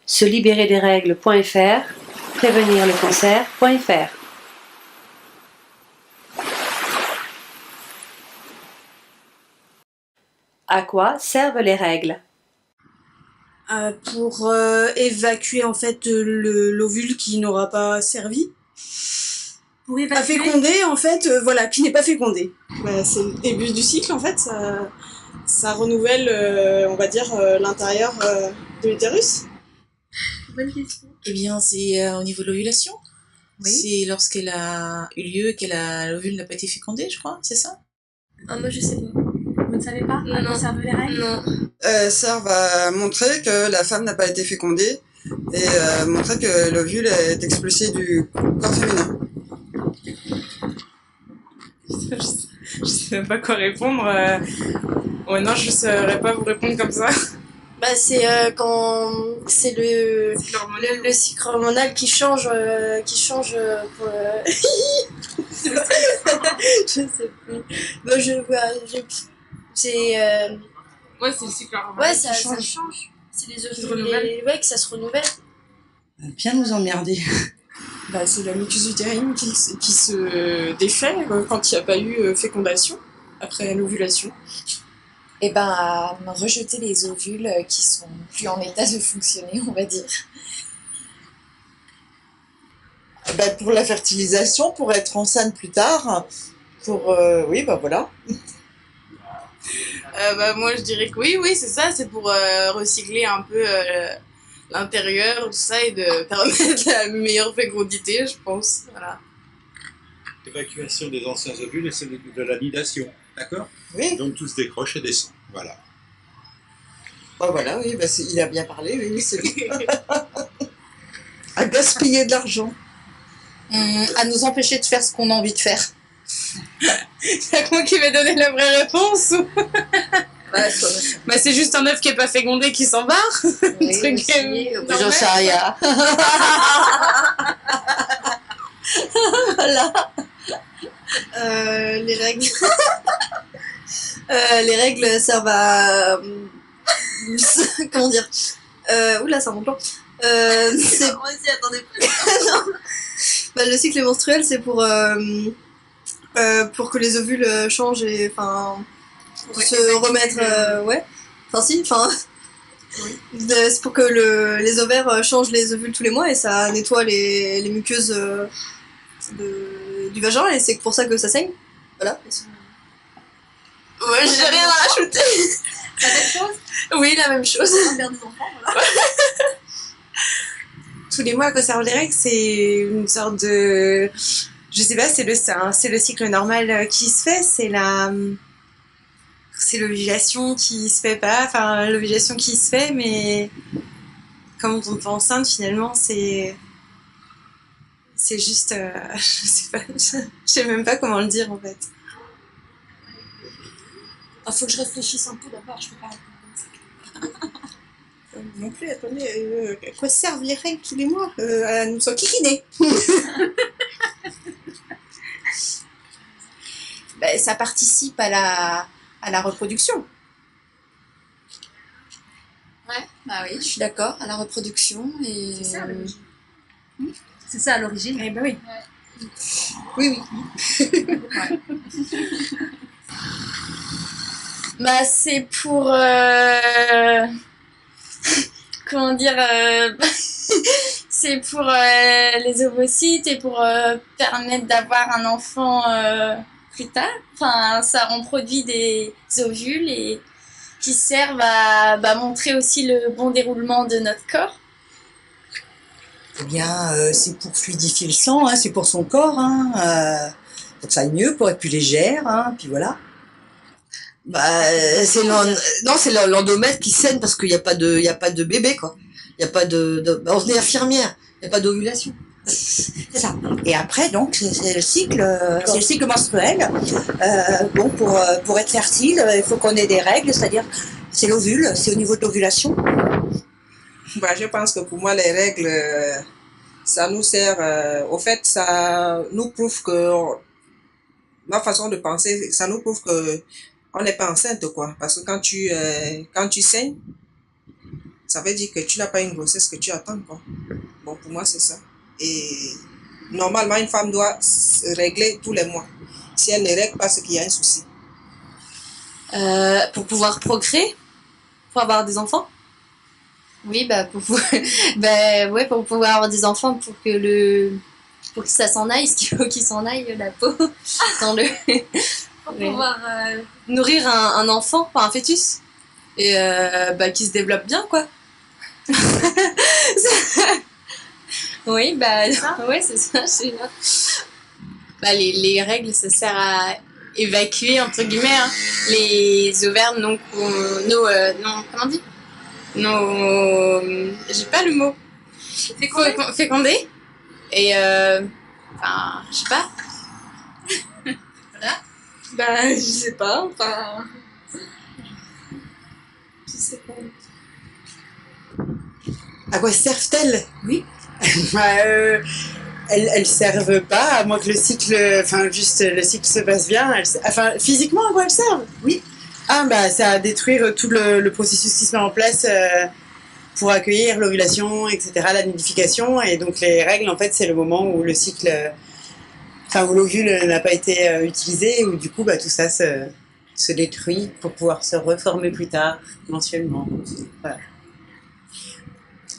Se libérer des règles.fr, prévenir le cancer.fr. À quoi servent les règles? Pour évacuer en fait l'ovule qui n'aura pas servi. Pour À féconder en fait, voilà, qui n'est pas fécondé. C'est le début du cycle en fait, ça renouvelle, on va dire, l'intérieur de l'utérus. Bonne question. Eh bien, c'est au niveau de l'ovulation. Oui. C'est lorsqu'elle a eu lieu et l'ovule n'a pas été fécondé, je crois, c'est ça? Ah, moi je sais pas. Vous ne savez pas à quoi servent les règles? Non. Ça va montrer que la femme n'a pas été fécondée et montrer que l'ovule est expulsé du corps féminin. Je sais même pas quoi répondre. Ouais, non, je saurais pas vous répondre comme ça. C'est quand c'est le cycle hormonal qui change pour je sais plus. C'est Ouais, c'est le cycle hormonal. ouais, ça change. C'est les ovules ouais, que ça se renouvelle. Bien nous emmerder. C'est la muqueuse utérine qui se défait quand il n'y a pas eu fécondation après l'ovulation. Et à rejeter les ovules qui sont plus en état de fonctionner, on va dire. Pour la fertilisation, pour être enceinte plus tard, voilà. Moi je dirais que oui, c'est ça, c'est pour recycler un peu l'intérieur, tout ça, et de permettre la meilleure fécondité, je pense. Voilà. L'évacuation des anciens ovules et celle de la nidation, d'accord? Oui. Donc tout se décroche et descend, voilà. Voilà, oui, il a bien parlé, oui, c'est bien. À gaspiller de l'argent. À nous empêcher de faire ce qu'on a envie de faire. C'est que moi qui vais donner la vraie réponse ou... c'est juste un œuf qui est pas fécondé qui s'en barre. Oui, J'en sais rien. Voilà. Les règles. Les règles servent à comment dire, oula, ça remonte. C'est attendez. Non. Le cycle menstruel, c'est pour que les ovules changent et se remettre c'est pour que les ovaires changent les ovules tous les mois et ça nettoie les muqueuses du vagin et c'est pour ça que ça saigne. Voilà. Ouais, j'ai rien à rajouter. La même chose? Oui, la même chose. On perd des enfants, voilà. Tous les mois, à quoi servent les règles, c'est une sorte de... Je sais pas, c'est le cycle normal qui se fait, c'est l'ovulation qui se fait pas, l'ovulation qui se fait, mais quand on tombe enceinte, finalement, c'est juste... je sais pas, je sais même pas comment le dire, en fait. Faut que je réfléchisse un peu d'abord, je peux pas répondre comme ça. Non plus, attendez, à quoi servent les règles tous les mois? À nous enquiquiner. Ça participe à la reproduction. Ouais, Oui, je suis d'accord, à la reproduction. Et... c'est ça à l'origine. C'est ça à l'origine? Eh ben oui. Oui. C'est pour comment dire c'est pour les ovocytes et pour permettre d'avoir un enfant plus tard. Ça reproduit des ovules et qui servent à montrer aussi le bon déroulement de notre corps. Eh bien, c'est pour fluidifier le sang, c'est pour son corps, pour que ça aille mieux, pour être plus légère, puis voilà. C'est l'endomètre qui saigne parce qu'il n'y a pas de bébé, quoi. Il n'y a pas on est infirmière, il n'y a pas d'ovulation. C'est ça. Et après, donc, c'est le cycle menstruel. Pour être fertile, il faut qu'on ait des règles, c'est-à-dire, c'est l'ovule, c'est au niveau de l'ovulation. Je pense que pour moi, les règles, ça nous sert, au fait, ça nous prouve que, ma façon de penser, ça nous prouve que on n'est pas enceinte, quoi. Parce que quand tu saignes, ça veut dire que tu n'as pas une grossesse que tu attends, quoi. Bon, pour moi, c'est ça. Et normalement, une femme doit se régler tous les mois. Si elle ne règle pas, c'est qu'il y a un souci. Pour pouvoir procréer, pour avoir des enfants. Oui, bah ouais, pour pouvoir avoir des enfants, pour que ça s'en aille, ce qu'il faut qu'il s'en aille, la peau, dans le... Pour pouvoir nourrir un enfant, enfin un fœtus, et qui se développe bien, quoi. Oui, ouais, c'est ça, je sais pas. Les règles, ça sert à évacuer, entre guillemets, hein, les ovaires non, comment on dit? Non, j'ai pas le mot. Fécondés. Et, je sais pas. Voilà. Je sais pas, je sais pas. À quoi servent-elles? Oui. Elles servent pas, à moins que le cycle se passe bien. Physiquement, à quoi elles servent? Oui. C'est à détruire tout le processus qui se met en place pour accueillir l'ovulation, etc., la nidification. Et donc les règles, en fait, c'est le moment où le cycle, où l'ovule n'a pas été utilisé, où du coup, tout ça se détruit pour pouvoir se reformer plus tard, mensuellement. Voilà.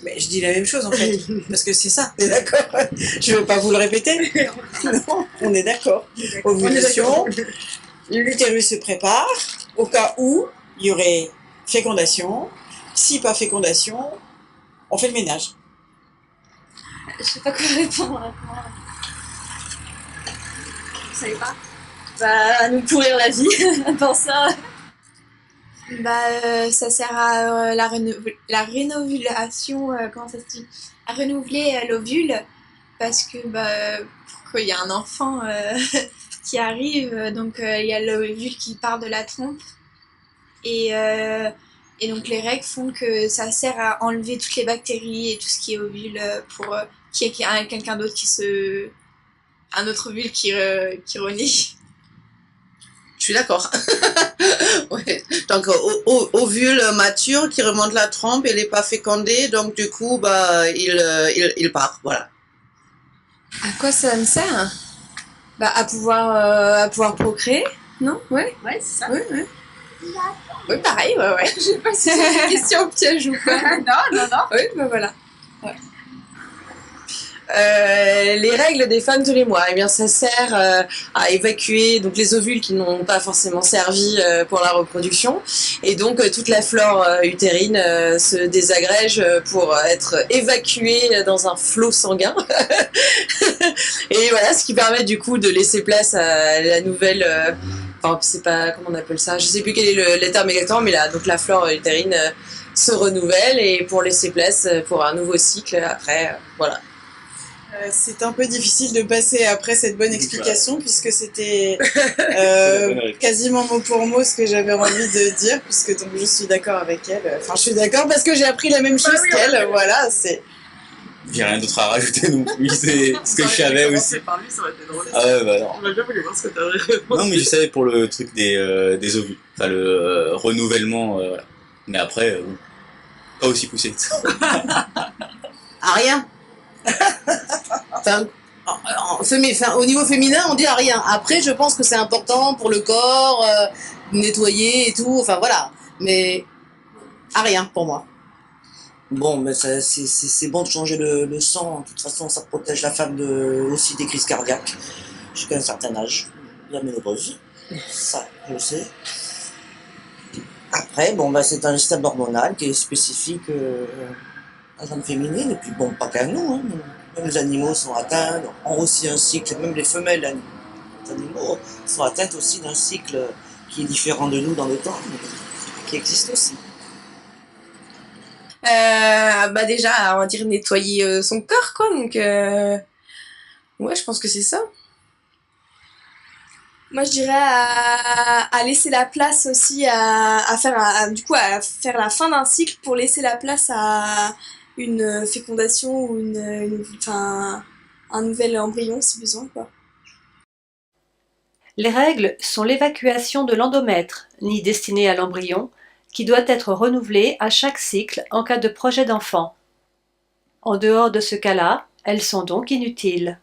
Mais je dis la même chose en fait, parce que c'est ça. On est d'accord. Je ne veux pas vous le répéter. Non, on est d'accord. Ovulation, l'utérus se prépare au cas où il y aurait fécondation. Si pas fécondation, on fait le ménage. Je sais pas quoi répondre. Vous savez pas? À nous pourrir la vie, pour ça. Ça sert à la rénovulation, comment ça se dit? À renouveler l'ovule, parce que pour qu'il y ait un enfant qui arrive, donc il y a l'ovule qui part de la trompe, et donc les règles font que ça sert à enlever toutes les bactéries et tout ce qui est ovule pour qu'il y ait quelqu'un d'autre un autre ovule qui renie. Je suis d'accord. Ouais. Donc, ovule mature qui remonte la trompe, elle n'est pas fécondée, donc du coup, il part, voilà. À quoi ça me sert? À pouvoir procréer, non? Ouais. Ouais, c'est ça. Ouais. Oui, pareil, ouais. Je sais pas si c'est une question piège ou pas. Non. Oui, voilà. Ouais. Les règles des femmes tous les mois, ça sert à évacuer donc les ovules qui n'ont pas forcément servi pour la reproduction, et donc toute la flore utérine se désagrège pour être évacuée dans un flot sanguin. Et voilà, ce qui permet du coup de laisser place à la nouvelle. C'est pas comment on appelle ça. Je sais plus quel est le terme exactement, mais là, donc la flore utérine se renouvelle et pour laisser place pour un nouveau cycle après, voilà. C'est un peu difficile de passer après cette bonne explication puisque c'était quasiment mot pour mot ce que j'avais envie de dire, puisque donc je suis d'accord avec elle. Enfin, je suis d'accord parce que j'ai appris la même chose qu'elle. Voilà, c'est. J'ai rien d'autre à rajouter non plus, c'est ce que je savais aussi. Par lui, ça aurait été drôle. Ah ouais, non. On va bien voulu voir ce que t'avais répondu. Non, mais je savais pour le truc des ovules, le renouvellement, voilà. Mais après, pas aussi poussé. À rien. Au niveau féminin, on dit à rien. Après, je pense que c'est important pour le corps, nettoyer et tout, voilà. Mais à rien pour moi. Bon, mais c'est bon de changer le sang. De toute façon, ça protège la femme aussi des crises cardiaques jusqu'à un certain âge. La ménopause, ça, je le sais. Après, c'est un système hormonal qui est spécifique à la femme féminine. Et puis, pas qu'à nous. Hein. Même les animaux sont atteints, ont aussi un cycle. Même les femelles animaux sont atteintes aussi d'un cycle qui est différent de nous dans le temps, mais qui existe aussi. Déjà, on va dire nettoyer son corps, quoi. Donc, ouais, je pense que c'est ça. Moi, je dirais à laisser la place aussi à faire la fin d'un cycle pour laisser la place à une fécondation ou un nouvel embryon si besoin, quoi. Les règles sont l'évacuation de l'endomètre, ni destiné à l'embryon, qui doit être renouvelée à chaque cycle en cas de projet d'enfant. En dehors de ce cas-là, elles sont donc inutiles.